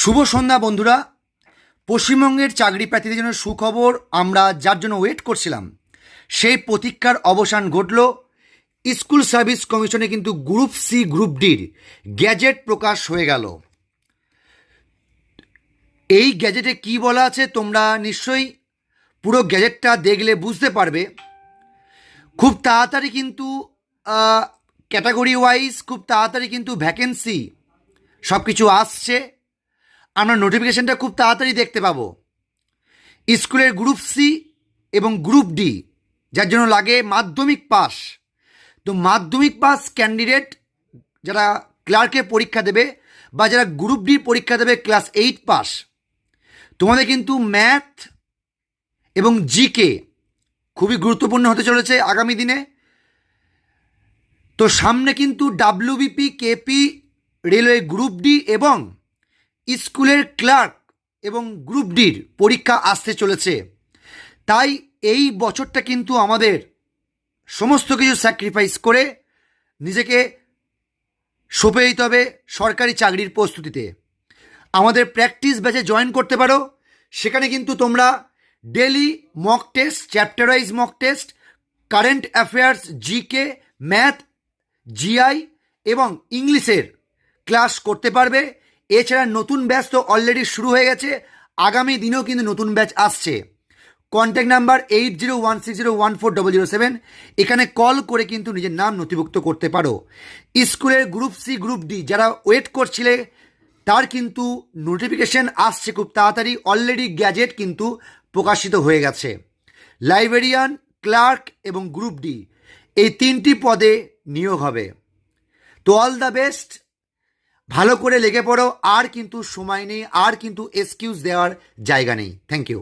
শুভ সন্ধ্যা বন্ধুরা। পশ্চিমবঙ্গের চাকরি প্রার্থীদের জন্য সুখবর। আমরা যার জন্য ওয়েট করছিলাম সেই প্রতীক্ষার অবসান ঘটল। স্কুল সার্ভিস কমিশনে কিন্তু গ্রুপ সি গ্রুপ ডির গ্যাজেট প্রকাশ হয়ে গেল। এই গ্যাজেটে কি বলা আছে তোমরা নিশ্চয়ই পুরো গ্যাজেটটা দেখলে বুঝতে পারবে। খুব তাড়াতাড়ি কিন্তু ক্যাটাগরি ওয়াইজ খুব তাড়াতাড়ি কিন্তু ভ্যাকেন্সি সব কিছু আসছে। আমরা নোটিফিকেশানটা খুব তাড়াতাড়ি দেখতে পাবো। স্কুলের গ্রুপ সি এবং গ্রুপ ডি যার জন্য লাগে মাধ্যমিক পাস, তো মাধ্যমিক পাস ক্যান্ডিডেট যারা ক্লার্কের পরীক্ষা দেবে বা যারা গ্রুপ ডি পরীক্ষা দেবে ক্লাস 8 পাস, তোমাদের কিন্তু ম্যাথ এবং জিকে খুবই গুরুত্বপূর্ণ হতে চলেছে আগামী দিনে। তো সামনে কিন্তু WBP, KP, railway group D এবং স্কুলের ক্লার্ক এবং গ্রুপ ডির পরীক্ষা আসতে চলেছে। তাই এই বছরটা কিন্তু আমাদের সমস্ত কিছু স্যাক্রিফাইস করে নিজেকে সঁপে দিতে হবে সরকারি চাকরির প্রস্তুতিতে। আমাদের প্র্যাকটিস ব্যাচে জয়েন করতে পারো। সেখানে কিন্তু তোমরা daily mock test, chapter wise mock test, current affairs, GK, math, GI এবং ইংলিশের ক্লাস করতে পারবে। এছাড়া নতুন ব্যাচ তো অলরেডি শুরু হয়ে গেছে, আগামী দিনেও কিন্তু নতুন ব্যাচ আসছে। কন্ট্যাক্ট নাম্বার 8016014007, এখানে কল করে কিন্তু নিজের নাম নথিভুক্ত করতে পারো। স্কুলের গ্রুপ সি গ্রুপ ডি যারা ওয়েট করছিলে তার কিন্তু নোটিফিকেশন আসছে খুব তাড়াতাড়ি। অলরেডি গ্যাজেট কিন্তু প্রকাশিত হয়ে গেছে। লাইব্রেরিয়ান, ক্লার্ক এবং গ্রুপ ডি এই 3টি পদে নিয়োগ হবে। তো অল দ্য বেস্ট, ভালো করে লেগে পড়ো। আর কিন্তু সময় নেই, আর কিন্তু এক্সকিউজ দেওয়ার জায়গা নেই। Thank you.